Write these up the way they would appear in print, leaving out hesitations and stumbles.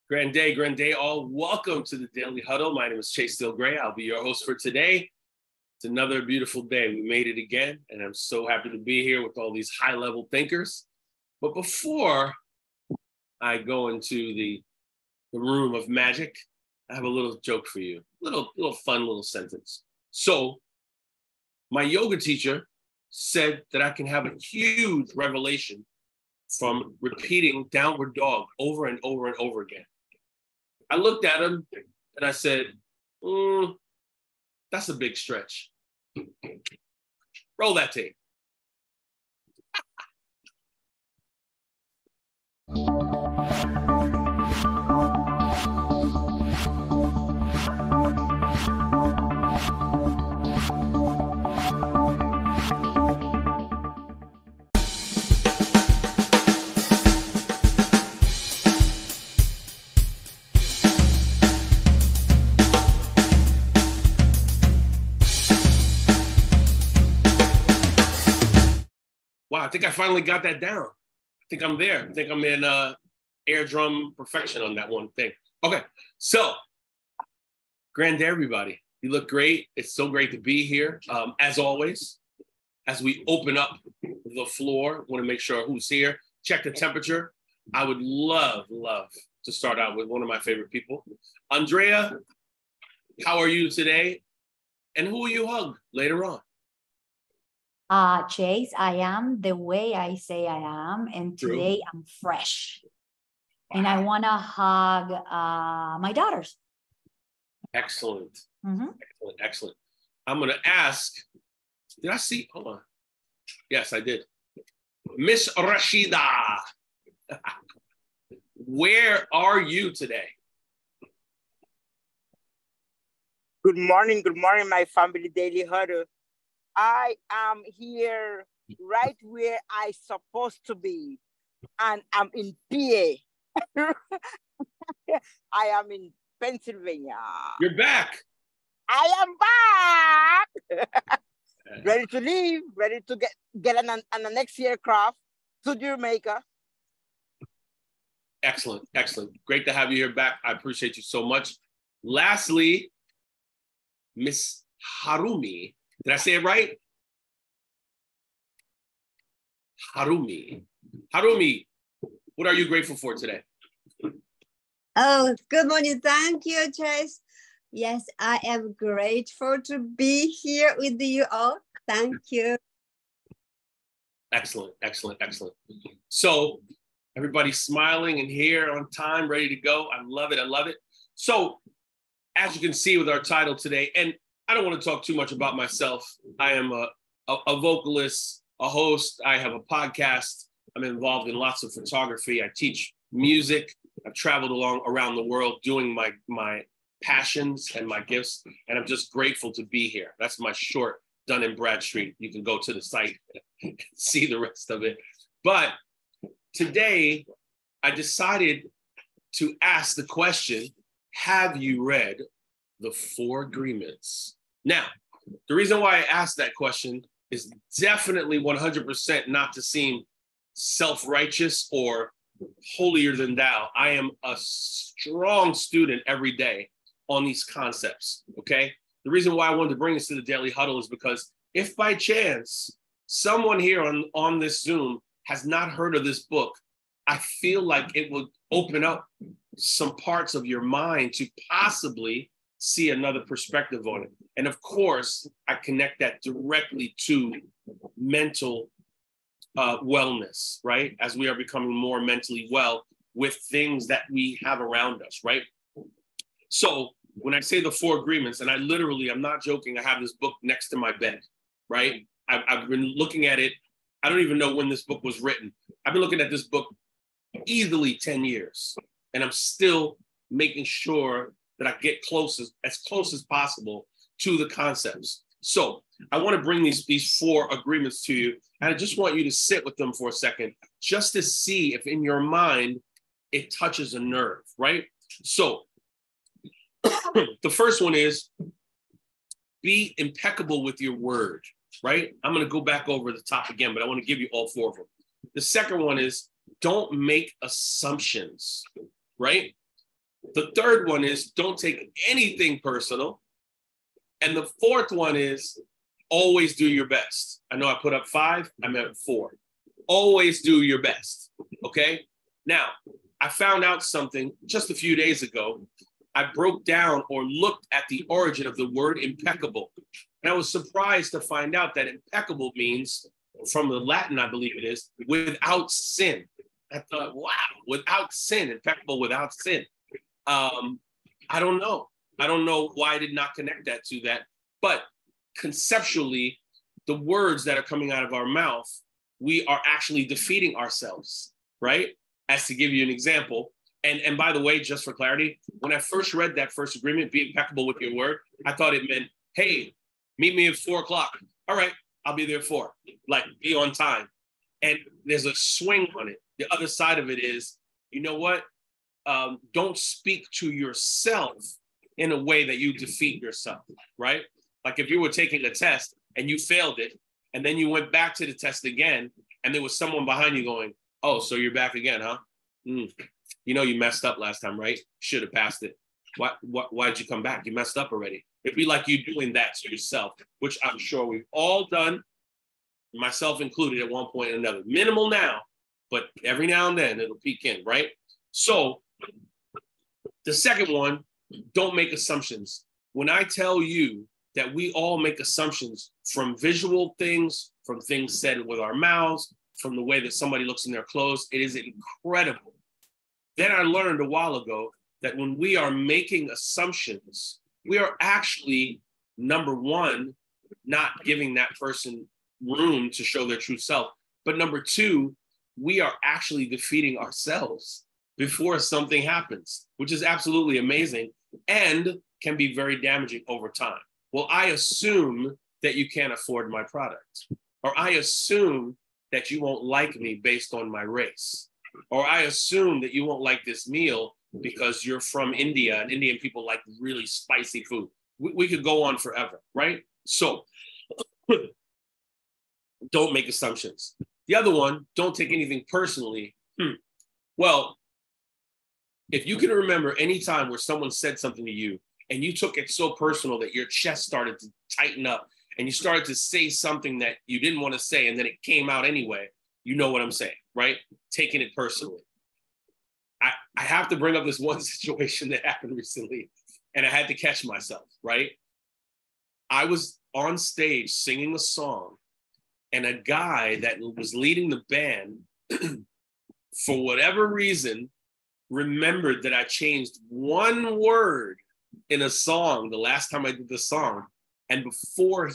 Grand day, all. Welcome to the Daily Huddle. My name is Steele Greye. I'll be your host for today. It's another beautiful day. We made it again, and I'm so happy to be here with all these high-level thinkers. But before I go into the room of magic, I have a little joke for you. Little fun little sentence. So, my yoga teacher said that I can have a huge revelation from repeating downward dog over and over and over again. I looked at him and I said, that's a big stretch. Roll that tape. Wow, I think I finally got that down. I think I'm there. I think I'm in air drum perfection on that one thing. Okay, so, grand day, everybody. You look great. It's so great to be here. As always, as we open up the floor, want to make sure who's here, check the temperature. I would love to start out with one of my favorite people. Andrea, how are you today? And who will you hug later on? Chase, I am the way I say I am, and today I'm fresh. Wow. And I want to hug my daughters. Excellent. Mm-hmm. Excellent. I'm going to ask, did I see? Hold on. Yes, I did. Miss Rashida, where are you today? Good morning, my family Daily Huddle. I am here right where I'm supposed to be, and I'm in PA. I am in Pennsylvania. You're back. I am back. Ready to leave, ready to get on the next aircraft to Jamaica. Excellent. Great to have you here back. I appreciate you so much. Lastly, Miss Harumi. Did I say it right? Harumi, what are you grateful for today? Oh, good morning. Thank you, Chase. Yes, I am grateful to be here with you all. Thank you. Excellent. So everybody's smiling and here on time, ready to go. I love it. So as you can see with our title today, and I don't want to talk too much about myself. I am a vocalist, a host. I have a podcast. I'm involved in lots of photography. I teach music. I've traveled around the world doing my passions and my gifts, and I'm just grateful to be here. That's my short, Dun & Bradstreet. You can go to the site and see the rest of it. But today, I decided to ask the question, have you read the 4 Agreements? Now, the reason why I asked that question is definitely 100% not to seem self-righteous or holier than thou. I am a strong student every day on these concepts, okay? The reason why I wanted to bring this to the Daily Huddle is because if by chance someone here on this Zoom has not heard of this book, I feel like it would open up some parts of your mind to possibly see another perspective on it. And of course, I connect that directly to mental wellness, right? As we are becoming more mentally well with things that we have around us, right? So when I say the 4 Agreements, and I'm not joking, I have this book next to my bed, right? I've been looking at it. I don't even know when this book was written. I've been looking at this book easily 10 years, and I'm still making sure that I get as close as possible to the concepts. So I want to bring these 4 agreements to you, and I just want you to sit with them for a second, just to see if in your mind it touches a nerve, right? So the first one is be impeccable with your word, right? I'm going to go back over the top again, but I want to give you all 4 of them. The second one is don't make assumptions, right? The third one is don't take anything personal. And the fourth one is always do your best. I know I put up 5, I meant 4. Always do your best, okay? Now, I found out something just a few days ago. I broke down or looked at the origin of the word impeccable. And I was surprised to find out that impeccable means, from the Latin, I believe it is, without sin. I thought, wow, without sin, impeccable without sin. I don't know. I don't know why I did not connect that to that. But conceptually, the words that are coming out of our mouth, we are actually defeating ourselves, right? As to give you an example. And by the way, just for clarity, when I first read that first agreement, be impeccable with your word, I thought it meant, hey, meet me at 4 o'clock. All right, I'll be there at 4. Like, be on time. And there's a swing on it. The other side of it is, you know what? Don't speak to yourself in a way that you defeat yourself, right? Like if you were taking a test and you failed it, and then you went back to the test again, and there was someone behind you going, oh, so you're back again, huh? You know, you messed up last time, right? Should have passed it. Why did you come back? You messed up already. It'd be like you doing that to yourself, which I'm sure we've all done, myself included at one point or another. Minimal now, but every now and then it'll peek in, right? So the second one, don't make assumptions. When I tell you that we all make assumptions from visual things, from things said with our mouths, from the way that somebody looks in their clothes, it is incredible. Then I learned a while ago that when we are making assumptions, we are actually, number one, not giving that person room to show their true self. But number two, we are actually defeating ourselves before something happens, which is absolutely amazing and can be very damaging over time. Well, I assume that you can't afford my product, or I assume that you won't like me based on my race, or I assume that you won't like this meal because you're from India and Indian people like really spicy food. We could go on forever, right? So don't make assumptions. The other one, don't take anything personally. Well, if you can remember any time where someone said something to you and you took it so personal that your chest started to tighten up and you started to say something that you didn't want to say and then it came out anyway, you know what I'm saying, right? Taking it personally. I have to bring up this one situation that happened recently and I had to catch myself, right? I was on stage singing a song and a guy that was leading the band, for whatever reason, remembered that I changed one word in a song the last time I did the song. And before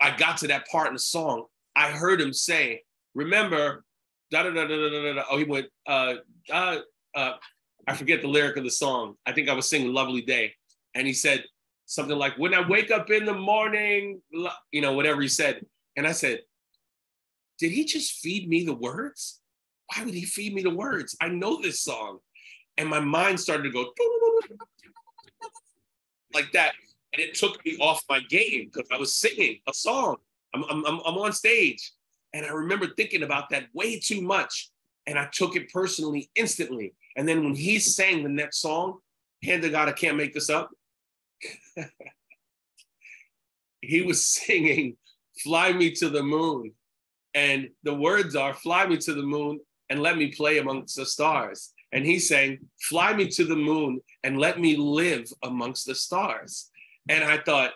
I got to that part in the song, I heard him say, remember, da-da-da-da-da-da-da. Oh, he went, I forget the lyric of the song. I think I was singing Lovely Day. And he said something like, when I wake up in the morning, you know, whatever he said. And I said, did he just feed me the words? Why would he feed me the words? I know this song. And my mind started to go like that. And it took me off my game because I was singing a song. I'm on stage. And I remember thinking about that way too much. And I took it personally instantly. And then when he sang the next song, hand to God, I can't make this up. He was singing Fly Me to the Moon. And the words are, fly me to the moon and let me play amongst the stars. And he sang, fly me to the moon and let me live amongst the stars. And I thought,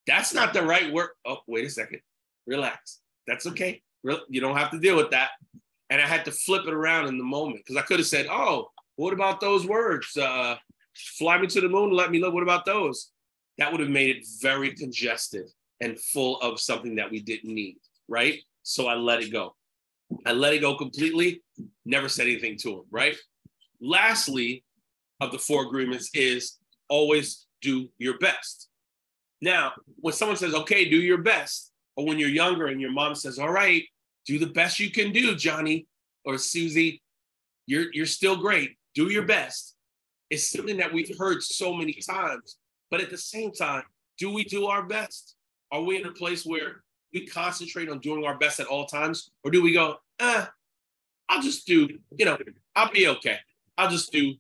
that's not the right word. Oh, wait a second. Relax. That's okay. You don't have to deal with that. And I had to flip it around in the moment because I could have said, oh, what about those words? Fly me to the moon and let me live. What about those? That would have made it very congested and full of something that we didn't need, right? So I let it go. I let it go completely, never said anything to him, right? Lastly, of the 4 agreements is always do your best. Now, when someone says, okay, do your best, or when you're younger and your mom says, all right, do the best you can do, Johnny or Susie, you're still great, do your best. It's something that we've heard so many times, but at the same time, do we do our best? Are we in a place where we concentrate on doing our best at all times? Or do we go, I'll just do, I'll be okay. I'll just do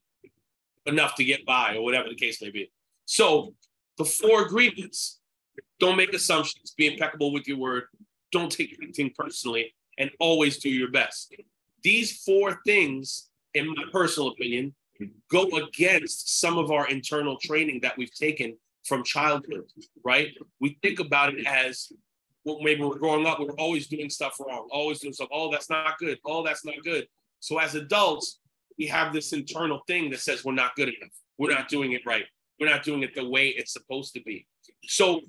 enough to get by or whatever the case may be. So the 4 agreements: don't make assumptions, be impeccable with your word, don't take anything personally, and always do your best. These 4 things, in my personal opinion, go against some of our internal training that we've taken from childhood, right? We think about it as, well, maybe we're growing up, we're always doing stuff wrong, always doing stuff, oh, that's not good, oh, that's not good. So as adults, we have this internal thing that says we're not good enough, we're not doing it right, we're not doing it the way it's supposed to be. So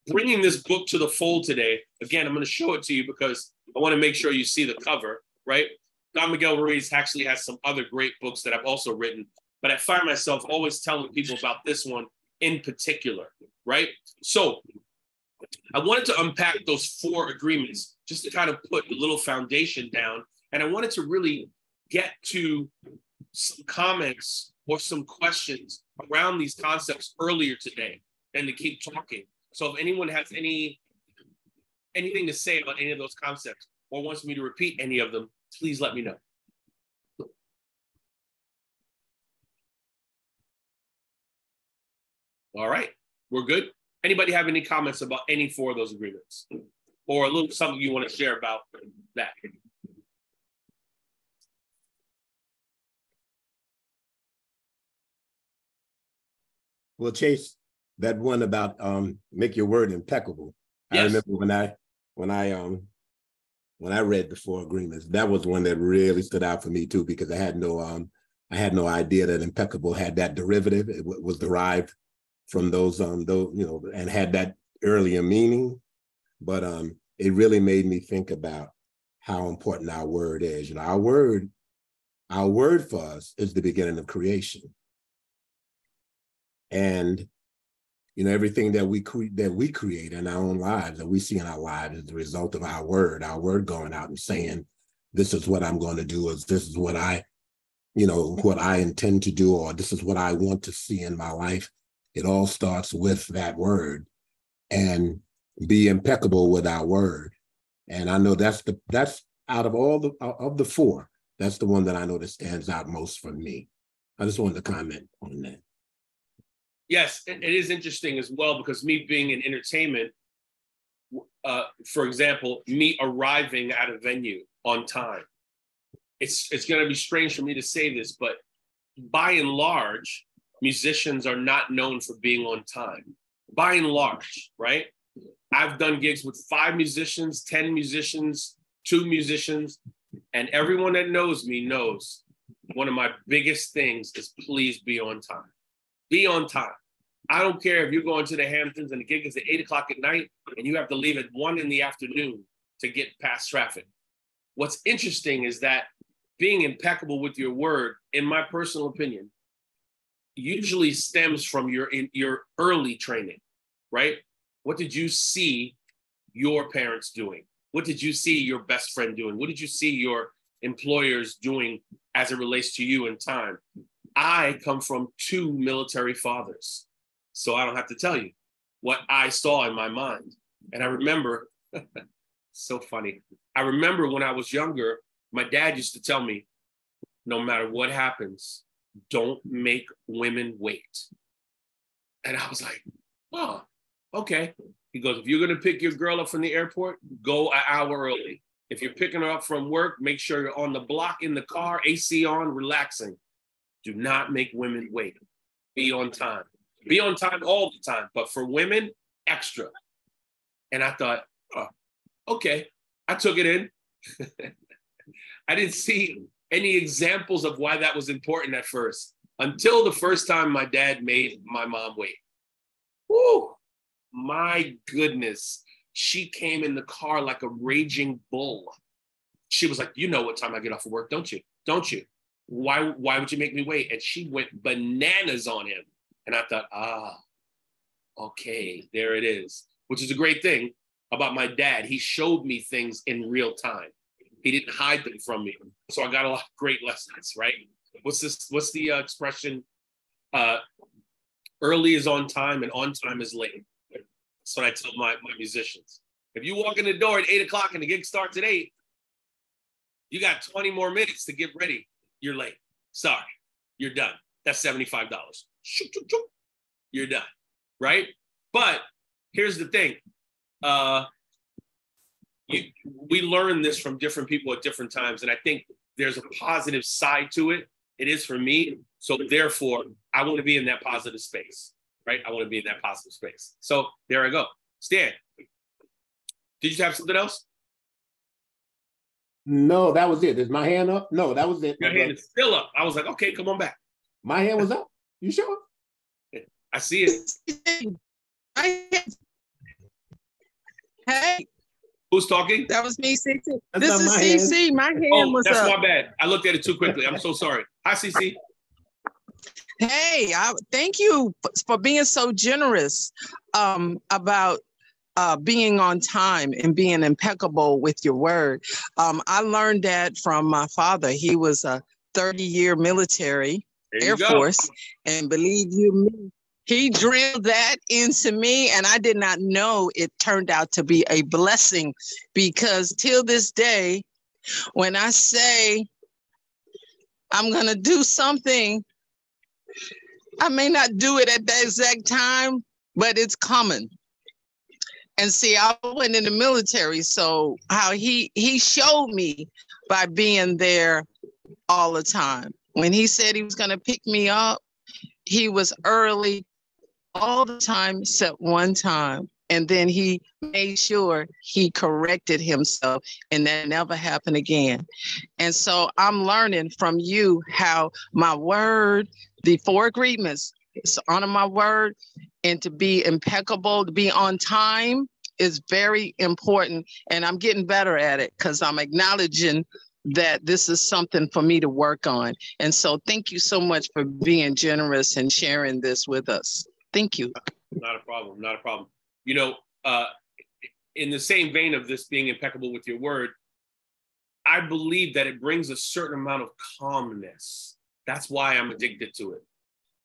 bringing this book to the fold today, again, I'm going to show it to you because I want to make sure you see the cover, right? Don Miguel Ruiz actually has some other great books that I've also written, but I find myself always telling people about this one in particular, right? So I wanted to unpack those 4 agreements just to kind of put a little foundation down. And I wanted to really get to some comments or some questions around these concepts earlier today and to keep talking. So if anyone has anything to say about any of those concepts or wants me to repeat any of them, please let me know. All right, we're good. Anybody have any comments about any 4 of those agreements or a little something you want to share about that? Well, Chase, that one about make your word impeccable. Yes. I remember when I read the 4 agreements, that was one that really stood out for me too, because I had no idea that impeccable had that derivative. It was derived from those, and had that earlier meaning. But it really made me think about how important our word is. You know, our word for us is the beginning of creation. And you know, everything that we create in our own lives, that we see in our lives, is the result of our word going out and saying, this is what I'm going to do, or this is what I intend to do, or this is what I want to see in my life. It all starts with that word, and be impeccable with our word. And I know that's out of all the 4, that's the one that I know that stands out most for me. I just wanted to comment on that. Yes, it is interesting as well, because me being in entertainment, for example, me arriving at a venue on time, it's going to be strange for me to say this, but by and large, musicians are not known for being on time. By and large, right? I've done gigs with 5 musicians, 10 musicians, 2 musicians, and everyone that knows me knows one of my biggest things is please be on time. Be on time. I don't care if you're going to the Hamptons and the gig is at 8 o'clock at night and you have to leave at 1 in the afternoon to get past traffic. What's interesting is that being impeccable with your word, in my personal opinion, usually stems from your early training, right? What did you see your parents doing? What did you see your best friend doing? What did you see your employers doing as it relates to you in time? I come from 2 military fathers, so I don't have to tell you what I saw in my mind. And I remember, so funny. I remember when I was younger, my dad used to tell me, no matter what happens, don't make women wait. And I was like, oh, okay. He goes, if you're going to pick your girl up from the airport, go an hour early. If you're picking her up from work, make sure you're on the block in the car, AC on, relaxing. Do not make women wait. Be on time. Be on time all the time. But for women, extra. And I thought, oh, okay. I took it in. I didn't see any examples of why that was important at first, until the first time my dad made my mom wait. Woo! My goodness. She came in the car like a raging bull. She was like, you know what time I get off of work, don't you? Don't you? Why would you make me wait? And she went bananas on him. And I thought, okay, there it is. Which is a great thing about my dad. He showed me things in real time. He didn't hide them from me. So I got a lot of great lessons, right? What's the expression? Early is on time and on time is late. That's what I tell my musicians. If you walk in the door at 8 o'clock and the gig starts at 8, you got 20 more minutes to get ready. You're late. Sorry, you're done. That's $75. You're done, right? But here's the thing. We learn this from different people at different times. And I think there's a positive side to it. It is for me. So therefore, I want to be in that positive space, right? I want to be in that positive space. So there I go. Stan, did you have something else? No, that was it. Is my hand up? No, that was it. Your hand is still up. I was like, okay, come on back. My hand was up. You sure? I see it. Hey. Who's talking? That was me, CC. That's This is CC. hand. My hand was that's up. my bad. I looked at it too quickly. I'm so sorry. Hi, CC. Hey, thank you for being so generous about being on time and being impeccable with your word. I learned that from my father. He was a 30-year military Air Force, and believe you me, he drilled that into me, and I did not know it turned out to be a blessing, because till this day, when I say I'm going to do something, I may not do it at that exact time, but it's coming. And see, I went in the military, so how he showed me by being there all the time. When he said he was going to pick me up, he was early all the time except one time. And then he made sure he corrected himself, and that never happened again. And so I'm learning from you how my word, the 4 agreements, is to honor my word and to be impeccable, to be on time is very important. And I'm getting better at it because I'm acknowledging that this is something for me to work on. And so thank you so much for being generous and sharing this with us. Thank you. Not a problem. Not a problem. You know, in the same vein of this being impeccable with your word, I believe that it brings a certain amount of calmness. That's why I'm addicted to it.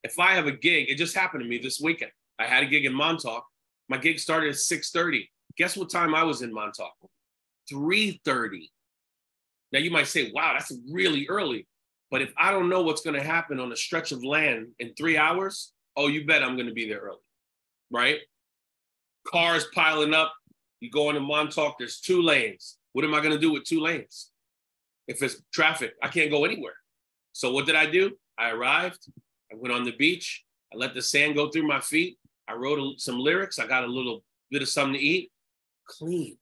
If I have a gig, it just happened to me this weekend. I had a gig in Montauk. My gig started at 6:30. Guess what time I was in Montauk? 3:30. Now you might say, wow, that's really early. But if I don't know what's going to happen on a stretch of land in 3 hours, oh, you bet I'm going to be there early, right? Cars piling up. You go into Montauk, there's 2 lanes. What am I going to do with 2 lanes? If it's traffic, I can't go anywhere. So what did I do? I arrived. I went on the beach. I let the sand go through my feet. I wrote some lyrics. I got a little bit of something to eat. Clean.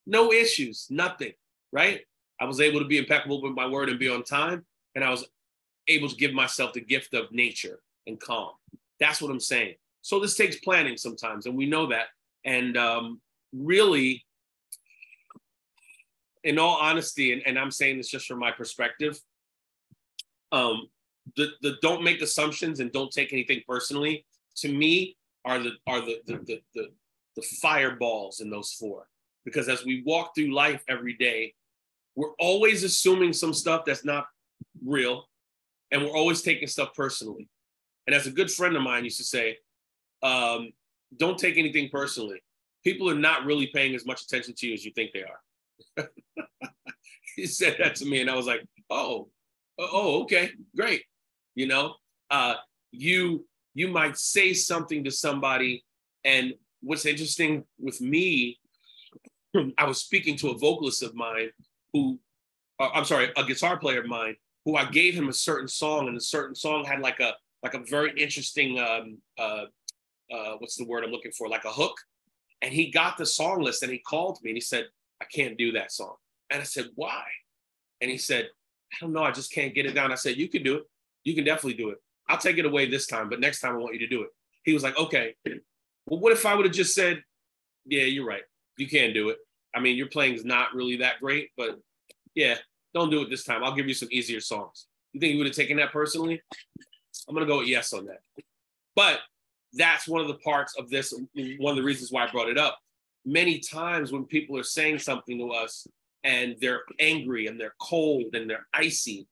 No issues, nothing, right? I was able to be impeccable with my word and be on time. And I was able to give myself the gift of nature and calm. That's what I'm saying. So this takes planning sometimes, and we know that. And really, in all honesty, and I'm saying this just from my perspective, the don't make assumptions and don't take anything personally, to me, are the fireballs in those 4. Because as we walk through life every day, we're always assuming some stuff that's not real, and we're always taking stuff personally. And as a good friend of mine used to say, don't take anything personally. People are not really paying as much attention to you as you think they are. He said that to me, and I was like, oh, okay, great. You know, you might say something to somebody, and what's interesting with me, I was speaking to a vocalist of mine who, a guitar player of mine, who I gave him a certain song, and the certain song had like a very interesting, what's the word I'm looking for? Like a hook. And he got the song list, and he called me and he said, I can't do that song. And I said, why? And he said, I don't know, I just can't get it down. I said, you can do it. You can definitely do it. I'll take it away this time, but next time I want you to do it. He was like, okay. Well, what if I would have just said, yeah, you're right. You can't do it. I mean, your playing is not really that great, but yeah, don't do it this time. I'll give you some easier songs. You think you would have taken that personally? I'm going to go with yes on that. But that's one of the parts of this, one of the reasons why I brought it up. Many times when people are saying something to us and they're angry and they're cold and they're icy,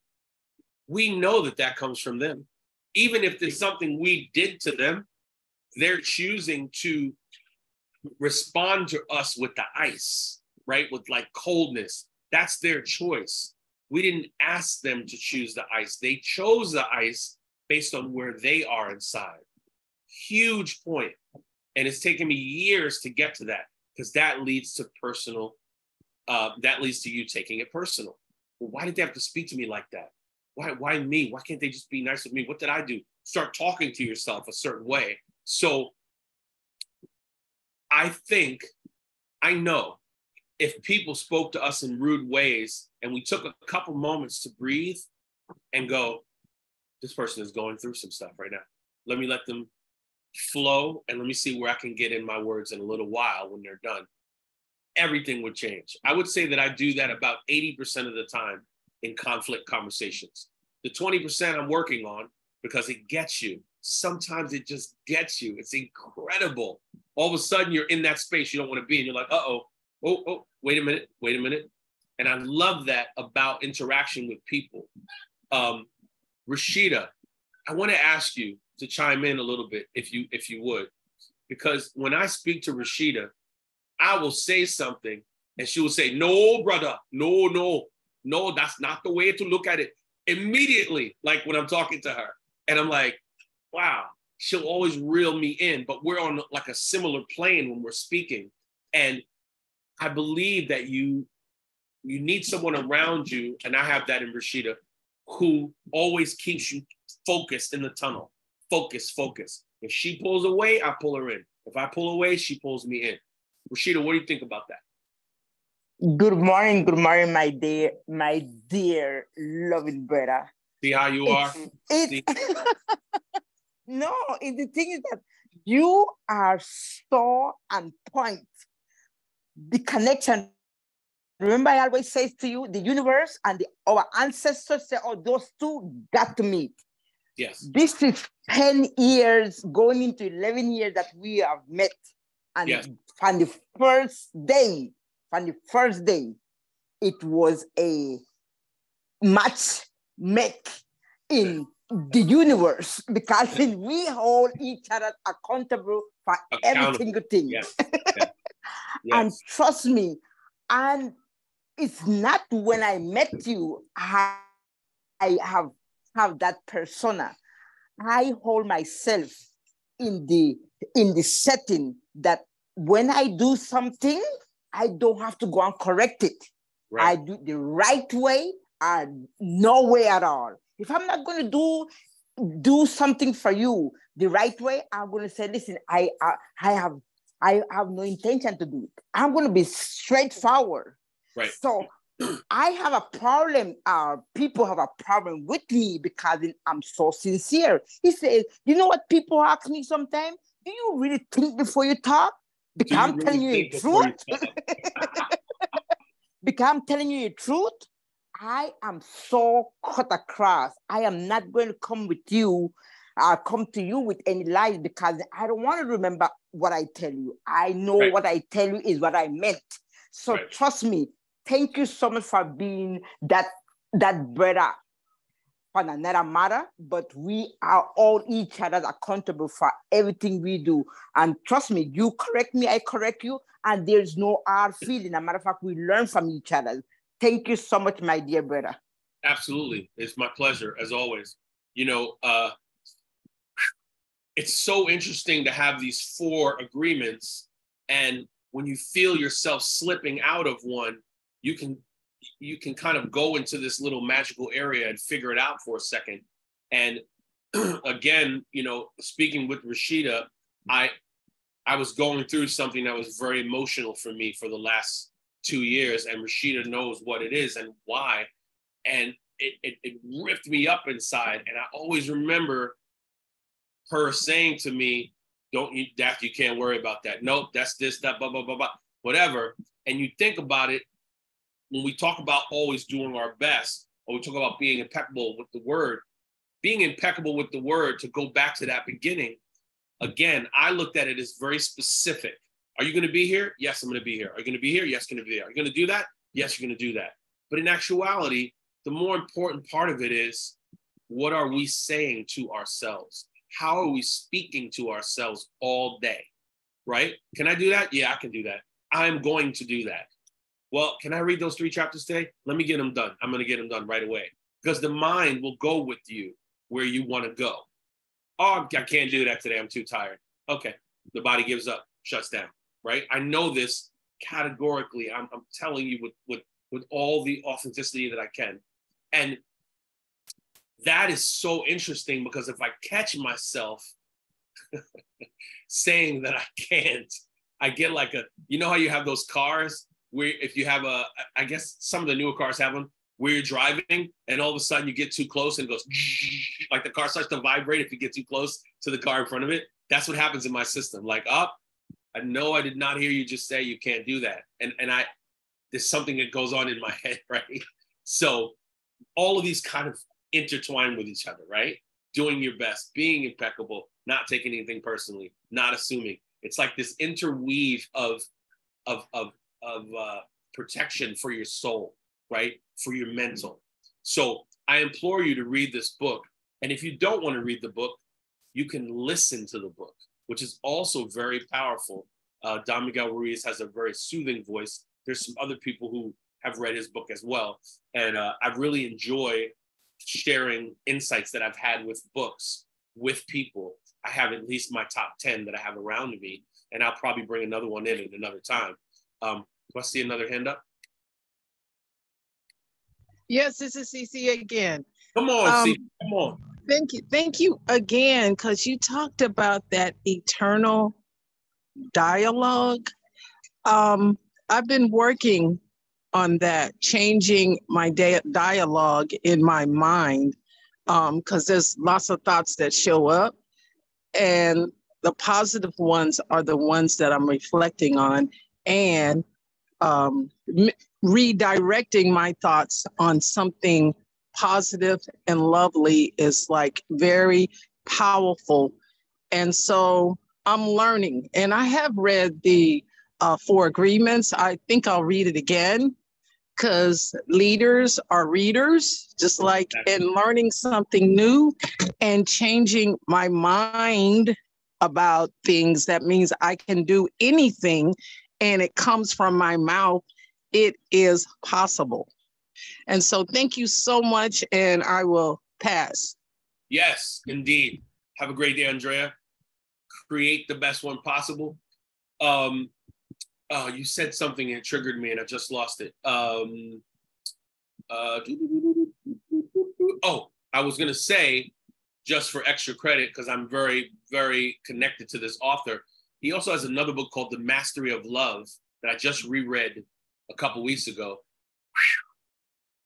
we know that that comes from them. Even if there's something we did to them, they're choosing to respond to us with the ice, right? With like coldness. That's their choice. We didn't ask them to choose the ice. They chose the ice based on where they are inside. Huge point. And it's taken me years to get to that, because that leads to personal, that leads to you taking it personal. Well, why did they have to speak to me like that? Why me? Why can't they just be nice with me? What did I do? Start talking to yourself a certain way. So I know if people spoke to us in rude ways and we took a couple moments to breathe and go, this person is going through some stuff right now. Let me let them flow, and let me see where I can get in my words in a little while when they're done. Everything would change. I would say that I do that about 80% of the time in conflict conversations. The 20% I'm working on, because it gets you. Sometimes it just gets you. It's incredible. All of a sudden you're in that space you don't want to be, and you're like, oh, wait a minute. And I love that about interaction with people. Rashida, I want to ask you to chime in a little bit, if you would, because when I speak to Rashida, I will say something and she will say, no, brother, no, that's not the way to look at it. Immediately, like when I'm talking to her, and I'm like, wow, she'll always reel me in, but we're on like a similar plane when we're speaking. And I believe that you need someone around you, and I have that in Rashida, who always keeps you focused in the tunnel. Focus. If she pulls away, I pull her in. If I pull away, she pulls me in. Rashida, what do you think about that? Good morning, my dear loving brother. See how you are? No, the thing is that you are so on point. The connection. Remember, I always say to you, the universe and our ancestors say, oh, those two got to meet. Yes. This is 10 years going into 11 years that we have met. And yes. from the first day, it was a match make in the universe, because we hold each other accountable for every single thing. Yes. And trust me, and it's not when I met you, I have that persona. I hold myself in the setting that when I do something, I don't have to go and correct it. Right. I do the right way and no way at all. If I'm not going to do something for you the right way, I'm going to say, listen, I have no intention to do it. I'm going to be straightforward. Right. So I have a problem, people have a problem with me because I'm so sincere. He says, you know what people ask me sometimes? Do you really think before you talk? Because I'm telling you the truth. Because I'm telling you the truth, I am so cut across. I am not going to come to you with any lies, because I don't want to remember what I tell you. I know what I tell you is what I meant. So trust me. Thank you so much for being that brother on another matter, but we are all each other accountable for everything we do. And trust me, you correct me, I correct you, and there's no hard feeling. As a matter of fact, we learn from each other. Thank you so much, my dear brother. Absolutely. It's my pleasure, as always. You know, it's so interesting to have these 4 agreements, and when you feel yourself slipping out of one, you can kind of go into this little magical area and figure it out for a second. And again, you know, speaking with Rashida, I was going through something that was very emotional for me for the last 2 years, and Rashida knows what it is and why. And it ripped me up inside. And I always remember her saying to me, you can't worry about that. Nope, that's this, that, blah, blah, blah, blah, whatever. And you think about it, when we talk about always doing our best, or we talk about being impeccable with the word, to go back to that beginning, again, I looked at it as very specific. Are you going to be here? Yes, I'm going to be here. Are you going to be here? Yes, going to be there. Are you going to do that? Yes, you're going to do that. But in actuality, the more important part of it is, what are we saying to ourselves? How are we speaking to ourselves all day, right? Can I do that? Yeah, I can do that. I'm going to do that. Well, can I read those 3 chapters today? Let me get them done. I'm going to get them done right away, because the mind will go with you where you want to go. Oh, I can't do that today. I'm too tired. Okay. The body gives up, shuts down, right? I know this categorically. I'm telling you with all the authenticity that I can. And that is so interesting, because if I catch myself saying that I can't, I get like you know how you have those cars where if you have I guess some of the newer cars have them, where you're driving and all of a sudden you get too close and it goes like the car starts to vibrate if you get too close to the car in front of it. That's what happens in my system. Like, I know I did not hear you just say you can't do that. And there's something that goes on in my head, right? So all of these kind of intertwine with each other, right? Doing your best, being impeccable, not taking anything personally, not assuming. It's like this interweave of protection for your soul, right? For your mental. So I implore you to read this book. And if you don't want to read the book, you can listen to the book, which is also very powerful. Don Miguel Ruiz has a very soothing voice. There's some other people who have read his book as well. And I really enjoy sharing insights that I've had with books, with people. I have at least my top 10 that I have around me, and I'll probably bring another one in at another time. Do I see another hand up? Yes, this is CC again. Come on, CC, come on. Thank you again, because you talked about that eternal dialogue. I've been working on that, changing my dialogue in my mind, because there's lots of thoughts that show up, and the positive ones are the ones that I'm reflecting on, and redirecting my thoughts on something positive and lovely is like very powerful. And so I'm learning, and I have read the 4 Agreements. I think I'll read it again, because leaders are readers, just like in learning something new and changing my mind about things. That means I can do anything, and it comes from my mouth. It is possible. And so thank you so much, and I will pass. Yes, indeed. Have a great day, Andrea. Create the best one possible. You said something and it triggered me and I just lost it. I was going to say, just for extra credit, because I'm very, very connected to this author, he also has another book called The Mastery of Love that I just reread a couple weeks ago.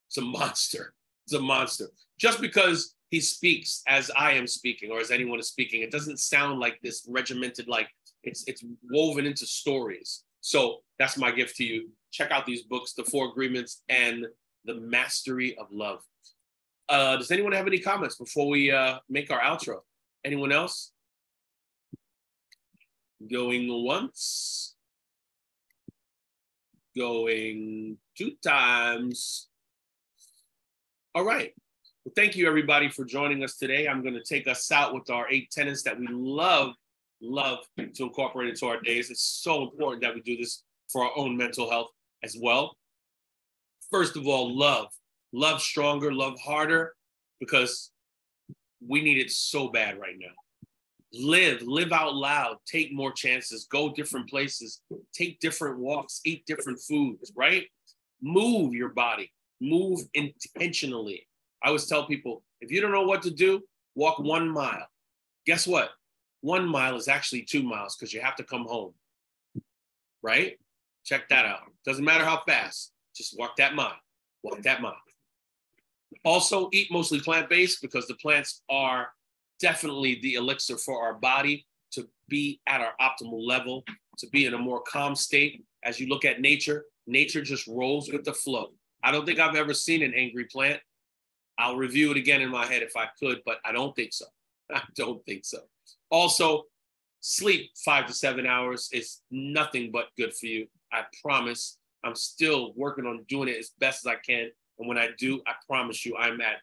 It's a monster. It's a monster. Just because he speaks as I am speaking, or as anyone is speaking, it doesn't sound like this regimented, like it's woven into stories. So that's my gift to you. Check out these books, The 4 Agreements and The Mastery of Love. Does anyone have any comments before we make our outro? Anyone else? Going once. Going 2 times. All right. Well, thank you, everybody, for joining us today. I'm going to take us out with our 8 tenets that we love to incorporate into our days. It's so important that we do this for our own mental health as well. First of all, love. Love stronger, love harder, because we need it so bad right now. Live out loud, take more chances, go different places, take different walks, eat different foods, right? Move your body, move intentionally. I always tell people, if you don't know what to do, walk 1 mile. Guess what? 1 mile is actually 2 miles, because you have to come home, right? Check that out. Doesn't matter how fast, just walk that mile, walk that mile. Also, eat mostly plant-based, because the plants are definitely the elixir for our body to be at our optimal level, to be in a more calm state. As you look at nature, nature just rolls with the flow. I don't think I've ever seen an angry plant. I'll review it again in my head if I could, but I don't think so. I don't think so. Also, sleep 5 to 7 hours is nothing but good for you. I promise. I'm still working on doing it as best as I can. And when I do, I promise you, I'm at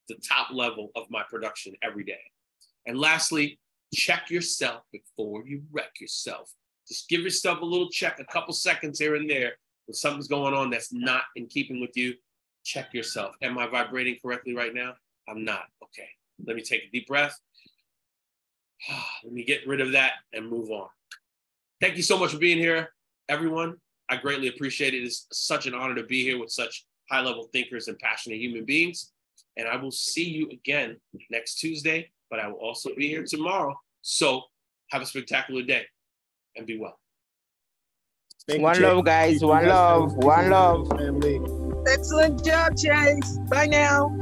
the top level of my production every day. And lastly, check yourself before you wreck yourself. Just give yourself a little check, a couple seconds here and there. When something's going on that's not in keeping with you, check yourself. Am I vibrating correctly right now? I'm not. Okay. Let me take a deep breath. Let me get rid of that and move on. Thank you so much for being here, everyone. I greatly appreciate it. It's such an honor to be here with such high-level thinkers and passionate human beings. And I will see you again next Tuesday, but I will also be here tomorrow. So have a spectacular day and be well. One love, guys. One love. One love. Excellent job, Chase. Bye now.